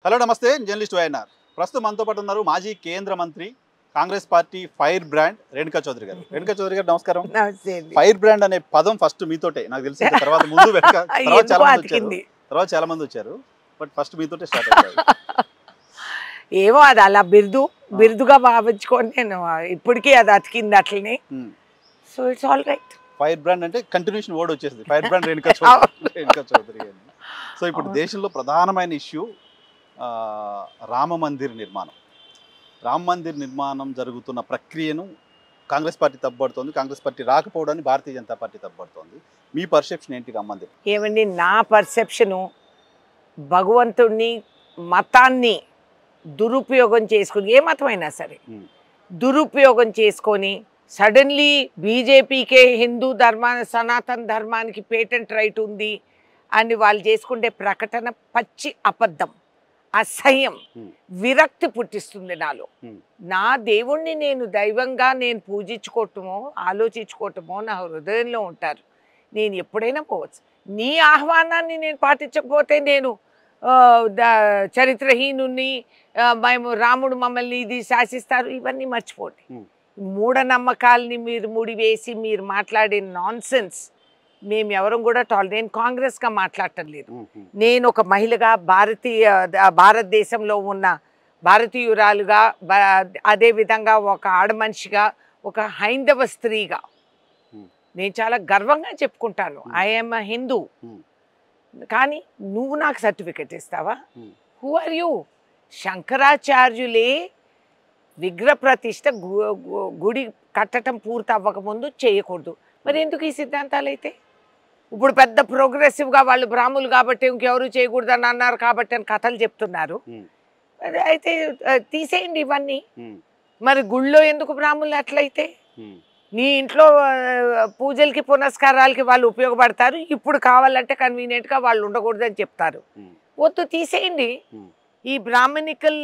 Hello నమస్తే, journalist YNR. ప్రస్తుతం మనతో పాటు ఉన్నారు మాజీ కేంద్ర మంత్రి, Congress party fire brand Renuka Chowdhury గారు. రేణుకా చౌదరి గారు నమస్కారం. ఫైర్ బ్రాండ్ అనే పదం ఫస్ట్ మీతోటే నాకు తెలిసి, తర్వాత ముందు తర్వాత చాలా మంది వచ్చారు, బట్ ఫస్ట్ మీతోటే స్టార్ట్ అయ్యారు. ఏమో అది అలా బిరుదుగా భావించుకొని నేను ఇప్పటికీ అది అతికింది అట్లనే. So it's all right. Fire brand అంటే కంటిన్యూషన్ వర్డ్ వచ్చేసింది, ఫైర్ బ్రాండ్ రేణుకా చౌదరి గారు. సో ఇప్పుడు దేశంలో ప్రధానమైన ఇష్యూ రామ మందిర్ నిర్మాణం జరుగుతున్న ప్రక్రియను Congress party తప్పుపడుతోంది. Congress party రాకపోవడాన్ని Bharatiya Janata party తప్పుపడుతోంది. మీ పర్సెప్షన్ ఏంటి రామ మందిర్? ఏమండి, నా పర్సెప్షను భగవంతుడిని మతాన్ని దురుపయోగం చేసుకుని, ఏ మతమైనా సరే దురుపయోగం చేసుకొని సడన్లీ బీజేపీకే హిందూ సనాతన ధర్మానికి పేటెంట్ రైట్ ఉంది అని వాళ్ళు చేసుకుంటే ప్రకటన పచ్చి అబద్ధం, అసహ్యం, విరక్తి పుట్టిస్తుంది నాలో. నా దేవుణ్ణి నేను దైవంగా నేను పూజించుకోవటమో ఆలోచించుకోవటమో నా హృదయంలో ఉంటారు. నేను ఎప్పుడైనా పోవచ్చు. నీ ఆహ్వానాన్ని నేను పాటించకపోతే నేను చరిత్రహీనుని, మేము రాముడు మమ్మల్ని ఇది శాసిస్తారు, ఇవన్నీ మర్చిపోండి. మూఢనమ్మకాలని మీరు ముడివేసి మీరు మాట్లాడే నాన్సెన్స్ మేము ఎవరం కూడా నేను కాంగ్రెస్గా మాట్లాడటం లేదు. నేను ఒక మహిళగా భారతదేశంలో ఉన్న భారతీయురాలుగా, అదేవిధంగా ఒక ఆడమనిషిగా, ఒక హైందవ స్త్రీగా నేను చాలా గర్వంగా చెప్పుకుంటాను, ఐఎమ్ అ హిందూ. కానీ నువ్వు నాకు సర్టిఫికెట్ ఇస్తావా? Who are you? శంకరాచార్యులే విగ్రహ ప్రతిష్ట గుడి కట్టడం పూర్తి అవ్వకముందు చేయకూడదు. మరి ఎందుకు ఈ సిద్ధాంతాలు అయితే? ఇప్పుడు పెద్ద ప్రోగ్రెసివ్గా వాళ్ళు బ్రాహ్మణులు కాబట్టి ఇంకెవరు చేయకూడదు అని అన్నారు కాబట్టి అని కథలు చెప్తున్నారు. అయితే తీసేయండి ఇవన్నీ. మరి గుళ్ళో ఎందుకు బ్రాహ్మణులు? అట్లయితే నీ ఇంట్లో పూజలకి పునస్కారాలకి వాళ్ళు ఉపయోగపడతారు. ఇప్పుడు కావాలంటే కన్వీనియంట్గా వాళ్ళు ఉండకూడదని చెప్తారు. వద్దు, తీసేయండి. ఈ బ్రాహ్మణికల్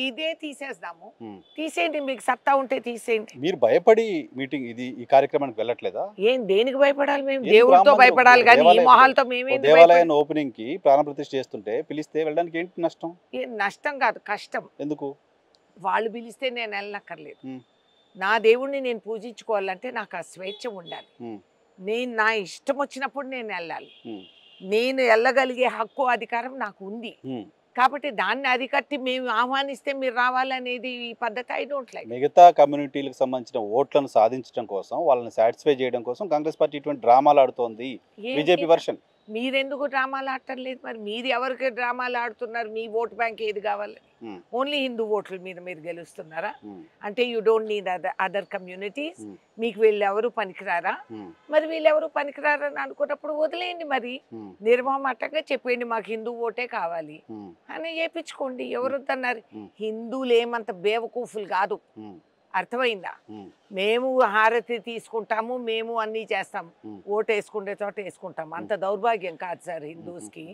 ఇదే తీసేద్దాము. తీసేయండి, మీకు సత్తా ఉంటే తీసేయండి. మీరు భయపడి మీటింగ్ ఈ కార్యక్రమానికి వెళ్ళట్లేదా? ఏం దేనికి భయపడాలి? మేము దేవుడితో భయపడాలి కానీ ఈ మొహాలతో మేమే. దేవాలయం ఓపెనింగ్ కి ప్రాణ ప్రతిష్ఠ చేస్తుంటే పిలిస్తే వెళ్ళడానికి ఏంటి నష్టం? ఏం నష్టం కాదు, కష్టం. ఎందుకు? వాళ్ళు పిలిస్తే నేను వెళ్ళనక్కర్లేదు. నా దేవుడిని నేను పూజించుకోవాలంటే నాకు ఆ స్వేచ్ఛ ఉండాలి. నేను నా ఇష్టం వచ్చినప్పుడు నేను వెళ్ళాలి. నేను వెళ్ళగలిగే హక్కు అధికారం నాకు ఉంది. కాబట్టి దాన్ని అరికట్టి మేము ఆహ్వానిస్తే మీరు రావాలనేది ఈ పద్ధతి ఐ డోంట్ లైక్. మిగతా కమ్యూనిటీలకు సంబంధించిన ఓట్లను సాధించడం కోసం, వాళ్ళని సాటిస్ఫై చేయడం కోసం కాంగ్రెస్ పార్టీ ఇటువంటి డ్రామాలు ఆడుతోంది. BJP version. మీరెందుకు డ్రామాలు ఆడటం లేదు? మరి మీరు ఎవరికి డ్రామాలు ఆడుతున్నారు? మీ ఓట్ బ్యాంక్ ఏది కావాలి? ఓన్లీ హిందూ ఓట్ల మీద మీరు గెలుస్తున్నారా? అంటే you don't need other communities. మీకు వీళ్ళు ఎవరు పనికిరారా? మరి వీళ్ళెవరు పనికిరారని అనుకున్నప్పుడు వదిలేయండి. మరి నిర్మమాటంగా చెప్పండి, మాకు హిందూ ఓటే కావాలి అని చేపించుకోండి. ఎవరు వద్దన్నారు? హిందువులు ఏమంత బేవకూఫులు కాదు, అర్థమైందా? మేము హారతి తీసుకుంటాము, మేము అన్నీ చేస్తాము, ఓటు వేసుకుంటే చోట వేసుకుంటాము. అంత దౌర్భాగ్యం కాదు సార్ హిందూస్కి.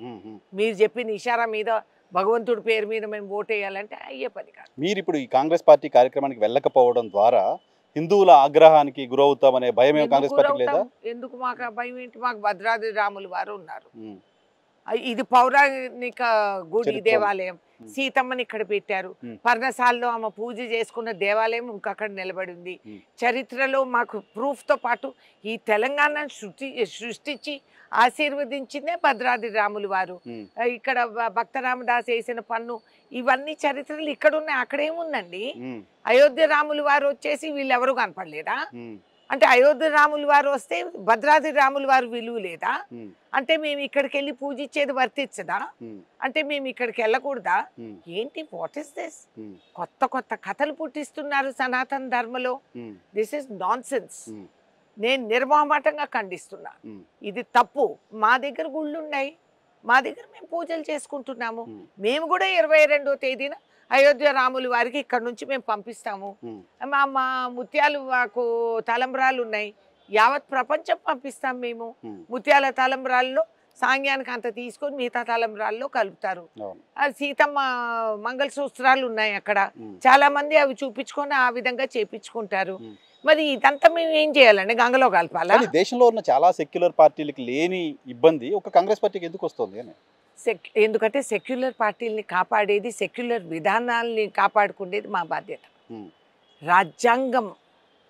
మీరు చెప్పిన ఇషారా మీద భగవంతుడి పేరు మీద మేము ఓటు వేయాలంటే అయ్యే పని కాదు. మీరు ఇప్పుడు ఈ కాంగ్రెస్ పార్టీ కార్యక్రమానికి వెళ్ళకపోవడం ద్వారా హిందువుల ఆగ్రహానికి గురవుతామనే భయం కాంగ్రెస్ పార్టీ లేదా? ఎందుకు మాకు భయం ఏంటి? మాకు భద్రాద్రి రాములు వారు ఉన్నారు. ఇది పౌరాణిక గుడి దేవాలయం. సీతమ్మని ఇక్కడ పెట్టారు. పర్ణశాలలో ఆమె పూజ చేసుకున్న దేవాలయం ఇంకక్కడ నిలబడి ఉంది. చరిత్రలో మాకు ప్రూఫ్తో పాటు ఈ తెలంగాణను సృష్టించి ఆశీర్వదించిందే భద్రాద్రి రాములు వారు. ఇక్కడ భక్త రామదాస్ వేసిన పన్ను, ఇవన్నీ చరిత్రలు ఇక్కడ ఉన్నాయి. అక్కడేముందండి? అయోధ్య రాములు వారు వచ్చేసి వీళ్ళెవరూ కనపడలేదా? అంటే అయోధ్య రాములు వారు వస్తే భద్రాద్రి రాములు వారు విలువ లేదా? అంటే మేము ఇక్కడికి వెళ్ళి పూజించేది వర్తించదా? అంటే మేము ఇక్కడికి వెళ్ళకూడదా? ఏంటి? What is this? కొత్త కొత్త కథలు పుట్టిస్తున్నారు సనాతన ధర్మలో. This is nonsense. నేను నిర్మోహమాటంగా ఖండిస్తున్నా. ఇది తప్పు. మా దగ్గర గుళ్ళు ఉన్నాయి, మా దగ్గర మేము పూజలు చేసుకుంటున్నాము. మేము కూడా 22వ తేదీన అయోధ్య రాములు వారికి ఇక్కడ నుంచి మేము పంపిస్తాము. మా ముత్యాలు మాకు తలంబ్రాలు ఉన్నాయి, యావత్ ప్రపంచం పంపిస్తాం మేము. ముత్యాల తలంబ్రాల్లో సాంగ్యానికి అంత తీసుకొని మిగతా తలంబ్రాల్లో కలుపుతారు. సీతమ్మ మంగళసూత్రాలు ఉన్నాయి అక్కడ, చాలా మంది అవి చూపించుకొని ఆ విధంగా చేపించుకుంటారు. మరి ఇదంతా మేము ఏం చేయాలండి? గంగలో కలపాలా? దేశంలో ఉన్న చాలా సెక్యులర్ పార్టీలకు లేని ఇబ్బంది ఒక కాంగ్రెస్ పార్టీకి ఎందుకు వస్తుంది అని? ఎందుకంటే సెక్యులర్ పార్టీల్ని కాపాడేది, సెక్యులర్ విధానాల్ని కాపాడుకునేది మా బాధ్యత, రాజ్యాంగం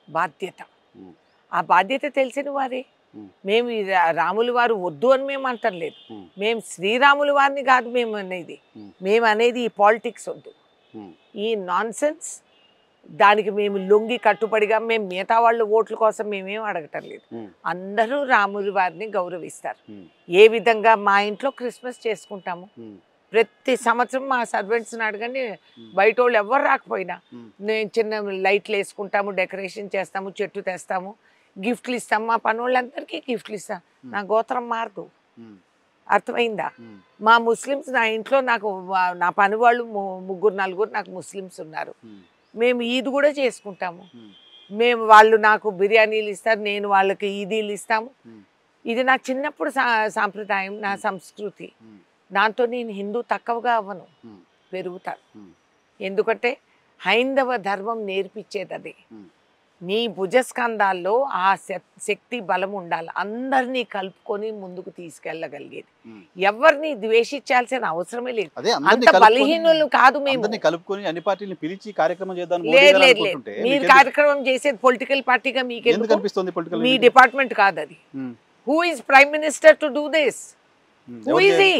బాధ్యత. ఆ బాధ్యత తెలిసిన వారే. మేము రాములు వారు వద్దు అని మేము అంటలేదు. మేము శ్రీరాములు వారిని కాదు మేము అనేది. మేము అనేది ఈ పాలిటిక్స్ వద్దు, ఈ నాన్ సెన్స్. దానికి మేము లొంగి కట్టుబడిగా మేము మిగతా వాళ్ళు ఓట్ల కోసం మేమేం అడగటం లేదు. అందరూ రాములు వారిని గౌరవిస్తారు. ఏ విధంగా మా ఇంట్లో క్రిస్మస్ చేసుకుంటాము, ప్రతి సంవత్సరం మా సర్వెంట్స్ని అడగండి, బయట వాళ్ళు ఎవరు రాకపోయినా నేను చిన్న లైట్లు వేసుకుంటాము, డెకరేషన్ చేస్తాము, చెట్టు తెస్తాము, గిఫ్ట్లు ఇస్తాము. మా పని వాళ్ళందరికీ గిఫ్ట్లు ఇస్తాం. నా గోత్రం మారదు, అర్థమైందా? మా ముస్లిమ్స్ నా ఇంట్లో నాకు నా పని వాళ్ళు 3-4 నాకు ముస్లిమ్స్ ఉన్నారు. మేము ఈద్ కూడా చేసుకుంటాము. మేము వాళ్ళు నాకు బిర్యానీలు ఇస్తారు, నేను వాళ్ళకి ఈదీలు ఇస్తాము. ఇది నా చిన్నప్పుడు సాంప్రదాయం, నా సంస్కృతి. దాంతో నేను హిందూ తక్కువగా అవ్వను, పెరుగుతాను. ఎందుకంటే హైందవ ధర్మం నేర్పించేది అది. నీ భుజస్కంధాల్లో ఆ శక్తి బలం ఉండాలి, అందరినీ కలుపుకొని ముందుకు తీసుకెళ్ళగలిగేది. ఎవరిని ద్వేషించాల్సిన అవసరమే లేదు. అంత బలహీనులు కాదు మేము. లేదు, మీరు కార్యక్రమం చేసేది పొలిటికల్ పార్టీగా మీకు మీ డిపార్ట్మెంట్ కాదు అది. Who is prime minister to do this? Who is he?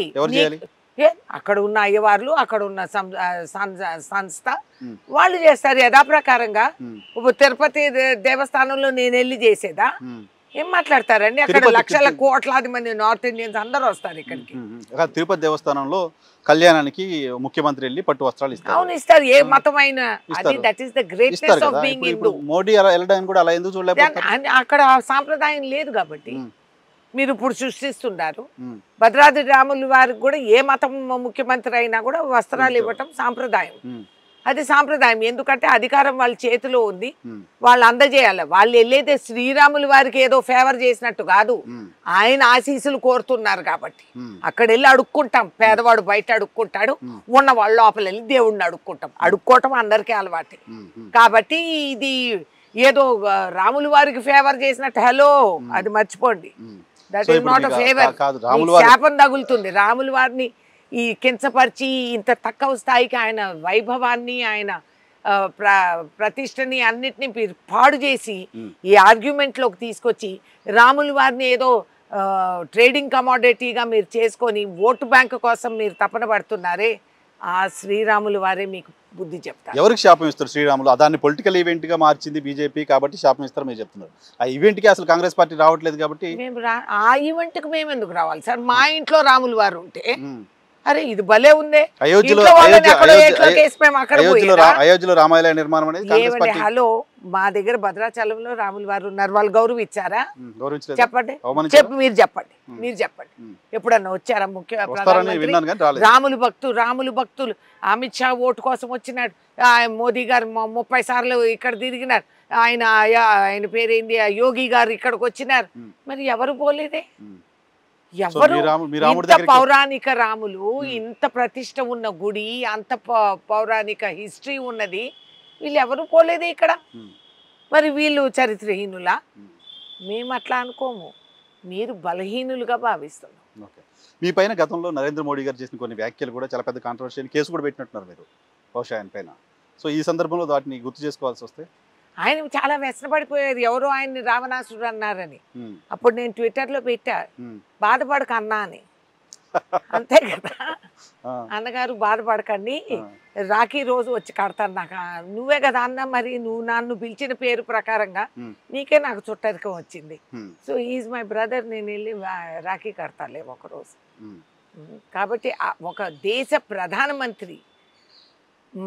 అక్కడ ఉన్న అయ్యవార్లు, అక్కడ ఉన్న సంస్థ వాళ్ళు చేస్తారు యథాప్రకారంగా. తిరుపతి దేవస్థానంలో నేను వెళ్ళి చేసేదా? ఏం మాట్లాడతారండి? అక్కడ లక్షల కోట్లాది మంది నార్త్ ఇండియన్స్ అందరూ వస్తారు ఇక్కడికి. తిరుపతి దేవస్థానంలో కళ్యాణానికి ముఖ్యమంత్రి వెళ్ళి పట్టు వస్త్రాలు ఇస్తారు. అవును, ఇస్తారు. ఏ మతమైన అది, that is the greatness of being Hindu. Modi వెళ్ళడానికి కూడా అలా ఎందుకు చూడలేకపోతారు? అక్కడ సాంప్రదాయం లేదు కాబట్టి మీరు ఇప్పుడు సృష్టిస్తున్నారు. భద్రాద్రి రాములు వారికి కూడా ఏ మతం ముఖ్యమంత్రి అయినా కూడా వస్త్రాలు ఇవ్వటం సాంప్రదాయం. అది సాంప్రదాయం. ఎందుకంటే అధికారం వాళ్ళ చేతిలో ఉంది, వాళ్ళు అందజేయాలి. వాళ్ళు వెళ్ళేదే శ్రీరాములు వారికి ఏదో ఫేవర్ చేసినట్టు కాదు, ఆయన ఆశీస్సులు కోరుతున్నారు కాబట్టి. అక్కడ వెళ్ళి అడుక్కుంటాం. పేదవాడు బయట అడుక్కుంటాడు, ఉన్నవాళ్ళు లోపల వెళ్ళి దేవుడిని అడుక్కుంటాం. అడుక్కోవటం అందరికీ అలవాటే. కాబట్టి ఇది ఏదో రాములు వారికి ఫేవర్ చేసినట్టు హలో, అది మర్చిపోండి. That is not a favour. శాపం తగులుతుంది. రాములు వారిని ఈ కించపరిచి ఇంత తక్కువ స్థాయికి ఆయన వైభవాన్ని, ఆయన ప్రతిష్టని అన్నిటినీ మీరు పాడు చేసి ఈ ఆర్గ్యుమెంట్లోకి తీసుకొచ్చి రాములు వారిని ఏదో ట్రేడింగ్ కమోడిటీగా మీరు చేసుకొని ఓటు బ్యాంకు కోసం మీరు తపన పడుతున్నారే, ఆ శ్రీరాములు వారే మీకు బుద్ధి చెప్తారు. ఎవరికి శాపం ఇస్తారు శ్రీరాములు? దాన్ని పొలిటికల్ ఈవెంట్ గా మార్చింది బీజేపీ కాబట్టి శాపం ఇస్తారు మీరు చెప్తున్నారు. ఆ ఈవెంట్ కి అసలు కాంగ్రెస్ పార్టీ రావట్లేదు కాబట్టి మేము ఆ ఈవెంట్ కి మేము ఎందుకు రావాలి సార్? మా ఇంట్లో రాములు వారు ఉంటే అరే ఇది భలే ఉందే, అయోధ్యలో రామాలయ నిర్మాణం అనేది. హలో, మా దగ్గర భద్రాచలంలో రాములు వారు ఉన్నారు, వాళ్ళు గౌరవించారా? చెప్పండి, మీరు చెప్పండి, మీరు చెప్పండి. ఎప్పుడన్నా వచ్చారా ముఖ్య రాములు భక్తులు? అమిత్ షా ఓటు కోసం వచ్చినాడు, మోదీ గారు 30 సార్లు ఇక్కడ తిరిగినారు, ఆయన పేరేంది యోగి గారు ఇక్కడికి వచ్చినారు, మరి ఎవరు పోలేదే? ఎవరు? ఇంత పౌరాణిక రాములు, ఇంత ప్రతిష్ట ఉన్న గుడి, అంత పౌరాణిక హిస్టరీ ఉన్నది, వీళ్ళు ఎవరు పోలేదే ఇక్కడ. మరి వీళ్ళు చరిత్రహీనులా? మేము అట్లా అనుకోము, మీరు బలహీనులుగా భావిస్తున్నాం. మీ పైన గతంలో నరేంద్ర మోడీ గారు చేసిన కొన్ని వ్యాఖ్యలు కూడా చాలా పెద్ద కాంట్రవర్షియల్, కేసు కూడా పెట్టినట్టున్నారు మీరు బహుశా ఆయన పైన. సో ఈ సందర్భంలో వాటిని గుర్తు చేసుకోవాల్సి వస్తే ఆయన చాలా వ్యసనపడిపోయారు. ఎవరో ఆయన్ని రావణాసుడు అన్నారని. అప్పుడు నేను ట్విట్టర్లో పెట్టా, బాధపడక అన్నా అని. అంతే కదా, అన్నగారు బాధపడకండి, రాఖీ రోజు వచ్చి కడతాను. నాకు నువ్వే కదా అన్న, మరి నువ్వు నన్ను పిలిచిన పేరు ప్రకారంగా నీకే నాకు చుట్టరికం వచ్చింది. సో ఈజ్ మై బ్రదర్, నేను వెళ్ళి రాఖీ కడతాలే ఒకరోజు. కాబట్టి ఒక దేశ ప్రధానమంత్రి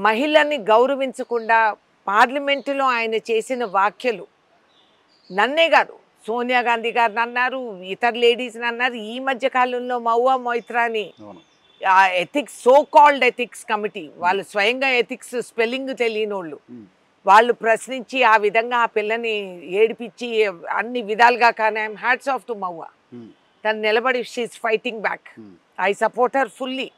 మహిళని గౌరవించకుండా పార్లమెంటులో ఆయన చేసిన వ్యాఖ్యలు నన్నే కాదు, సోనియా గాంధీ గారిని అన్నారు, ఇతర లేడీస్ని అన్నారు. ఈ మధ్య కాలంలో మౌవా మొయిత్రాని ethics, so called ethics committee, వాళ్ళు స్వయంగా ఎథిక్స్ స్పెల్లింగ్ తెలియని వాళ్ళు ప్రశ్నించి ఆ విధంగా ఆ పిల్లని ఏడిపించి అన్ని విధాలుగా. కానీ I'm hats off to Mahua, తను నిలబడి she is fighting back. I support her fully.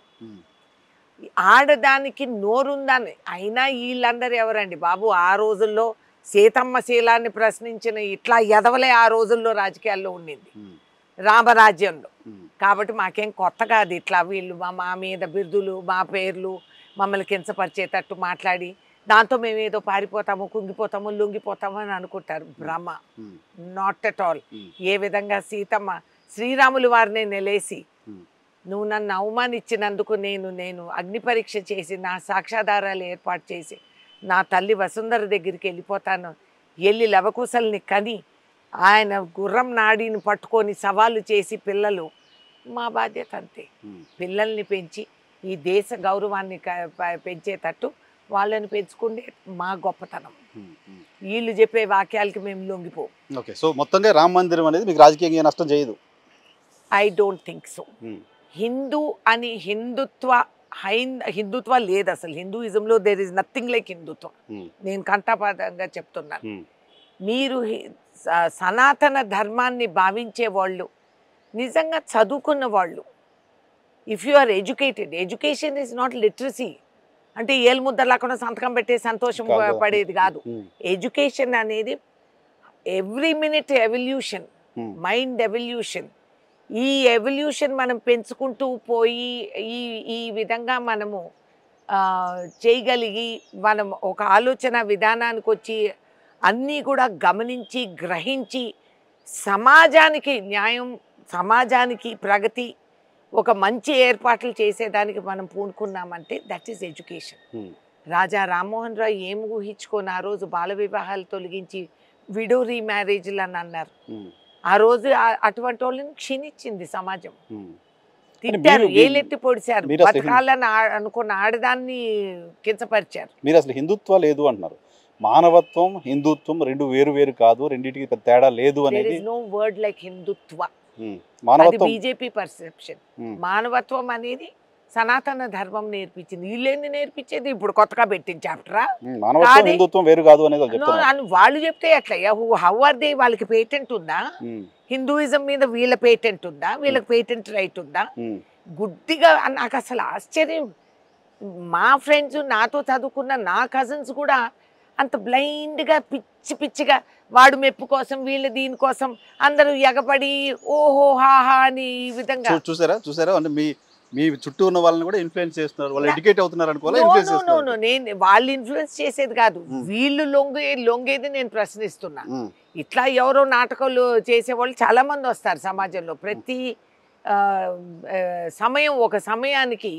ఆడదానికి నోరుందని. అయినా వీళ్ళందరూ ఎవరండి బాబు? ఆ రోజుల్లో సీతమ్మ శీలాన్ని ప్రశ్నించిన ఇట్లా ఎదవలే ఆ రోజుల్లో రాజకీయాల్లో ఉండింది, రామరాజ్యంలో. కాబట్టి మాకేం కొత్త కాదు ఇట్లా వీళ్ళు మా మీద బిరుదులు మా పేర్లు మమ్మల్ని కించపరిచేటట్టు మాట్లాడి దాంతో మేము ఏదో పారిపోతాము కుంగిపోతాము లొంగిపోతాము అని అనుకుంటారు. భ్రమ. Not at all. ఏ విధంగా సీతమ్మ శ్రీరాములు వారిని నిలేసి నువ్వు నన్ను అవమానించినందుకు నేను అగ్ని పరీక్ష చేసి నా సాక్ష్యాధారాలు ఏర్పాటు చేసి నా తల్లి వసుంధర దగ్గరికి వెళ్ళిపోతాను, వెళ్ళి లవకుశల్ని కని ఆయన గుర్రం నాడిని పట్టుకొని సవాలు చేసి పిల్లలు మా బాధ్యత అంతే. పిల్లల్ని పెంచి ఈ దేశ గౌరవాన్ని పెంచేటట్టు వాళ్ళని పెంచుకుంటే మా గొప్పతనం. వీళ్ళు చెప్పే వాక్యాలకి మేము లొంగిపో. ఓకే, సో మొత్తంగా రామ మందిరం అనేది మీకు రాజకీయంగా నష్టం చేయదు? I don't think so. Hindu అని హిందుత్వ లేదు అసలు. హిందూయిజంలో దేర్ ఇస్ నథింగ్ లైక్ హిందుత్వం. నేను కంఠపాతంగా చెప్తున్నాను. మీరు సనాతన ధర్మాన్ని భావించే వాళ్ళు నిజంగా చదువుకున్న వాళ్ళు, if you are educated, education is not literacy. అంటే ఏలు ముద్ర లేకుండా సంతకం పెట్టే సంతోషం పడేది కాదు. ఎడ్యుకేషన్ అనేది every minute evolution, mind evolution. ఈ ఎవల్యూషన్ మనం పెంచుకుంటూ పోయి ఈ విధంగా మనము చేయగలిగి మనం ఒక ఆలోచన విధానానికి వచ్చి అన్నీ కూడా గమనించి గ్రహించి సమాజానికి న్యాయం, సమాజానికి ప్రగతి, ఒక మంచి ఏర్పాట్లు చేసేదానికి మనం పూనుకున్నామంటే that is education. Raja Rammohan Roy ఏం ఊహించుకొని ఆ రోజు బాల వివాహాలు తొలగించి విడో రీమ్యారేజ్లు అని అన్నారు. ఆ రోజు అటువంటి వాళ్ళని క్షీణించింది సమాజం. తిట్టారు, ఏలెత్తి పొడిచారు, బతకాలని అనుకున్న ఆడదాన్ని కించపరిచారు. మీరు అసలు హిందుత్వ లేదు అంటున్నారు. మానవత్వం హిందుత్వం రెండు వేరు వేరు కాదు, రెండింటికి పెద్ద తేడా లేదు అనేది. నో వర్డ్ లైక్ హిందుత్వ. మానవత్వం బీజేపీ పర్సెప్షన్. మానవత్వం అనేది సనాతన ధర్మం నేర్పించింది. వీళ్ళేంది నేర్పించేది ఇప్పుడు కొత్తగా పెట్టిన చాప్టరా? హిందుత్వం వేరు కాదు అనేది వాళ్ళు చెప్తే ఎట్లా? How are they? వాళ్ళకి పేటెంట్ ఉందా? హిందూయిజం మీద వీళ్ళ పేటెంట్ ఉందా? వీళ్ళకి పేటెంట్ రైట్ ఉందా? గుడ్డిగా నాకు అసలు ఆశ్చర్యం. మా ఫ్రెండ్స్, నాతో చదువుకున్న నా కజిన్స్ కూడా అంత బ్లైండ్గా పిచ్చి పిచ్చిగా వాడు మెప్పు కోసం వీళ్ళు దీనికోసం అందరూ ఎగబడి ఓహో హాహా అని ఈ విధంగా చూసారా అంటే మీ చుట్టూ ఉన్న వాళ్ళని కూడా ఇన్ఫ్లుయెన్స్ చేస్తున్నారు, వాళ్ళు ఎడ్యుకేట్ అవుతున్నారు అనుకోవాలి. నేను వాళ్ళు ఇన్ఫ్లుయెన్స్ చేసేది కాదు, వీళ్ళు లొంగేది నేను ప్రశ్నిస్తున్నా. ఇట్లా ఎవరో నాటకాలు చేసేవాళ్ళు చాలా మంది వస్తారు సమాజంలో. ప్రతి సమయం ఒక సమయానికి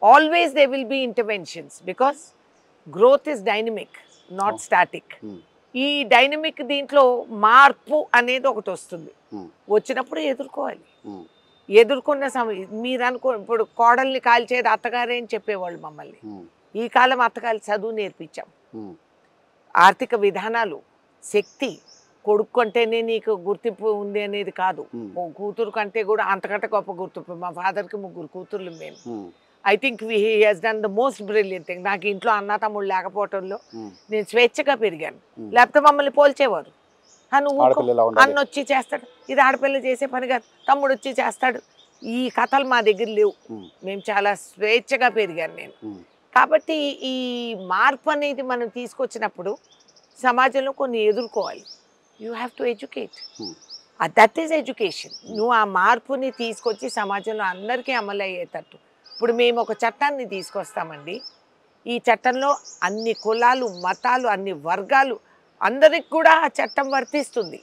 always they will be interventions because growth is dynamic, not static. ఈ డైనమిక్ దీంట్లో మార్పు అనేది ఒకటి వస్తుంది. వచ్చినప్పుడు ఎదుర్కోవాలి. ఎదుర్కొన్న సమయం మీరు ఇప్పుడు కోడల్ని కాల్చేది అత్తగారే అని చెప్పేవాళ్ళు మమ్మల్ని. ఈ కాలం అత్తగారి చదువు నేర్పించాం. ఆర్థిక విధానాలు, శక్తి, కొడుకు కంటేనే నీకు గుర్తింపు ఉంది అనేది కాదు, కూతురు కంటే కూడా అంతకంటే గొప్ప గుర్తింపు. మా ఫాదర్కి 3 కూతుర్లు మేము. I think he has done the most brilliant thing. నాకు ఇంట్లో అన్న తమ్ముళ్ళు లేకపోవటంలో నేను స్వేచ్ఛగా పెరిగాను. లేకపోతే మమ్మల్ని పోల్చేవారు. నువ్వు అన్న వచ్చి చేస్తాడు, ఇది ఆడపిల్ల చేసే పని కాదు, తమ్ముడు వచ్చి చేస్తాడు. ఈ కథలు మా దగ్గర లేవు. మేము చాలా స్వేచ్ఛగా పెరిగాను నేను. కాబట్టి ఈ మార్పు అనేది మనం తీసుకొచ్చినప్పుడు సమాజంలో కొన్ని ఎదుర్కోవాలి. You have to educate. That is education. నువ్వు ఆ మార్పుని తీసుకొచ్చి సమాజంలో అందరికీ అమలు అయ్యేటట్టు. ఇప్పుడు మేము ఒక చట్టాన్ని తీసుకొస్తామండి. ఈ చట్టంలో అన్ని కులాలు, మతాలు, అన్ని వర్గాలు అందరికి కూడా ఆ చట్టం వర్తిస్తుంది.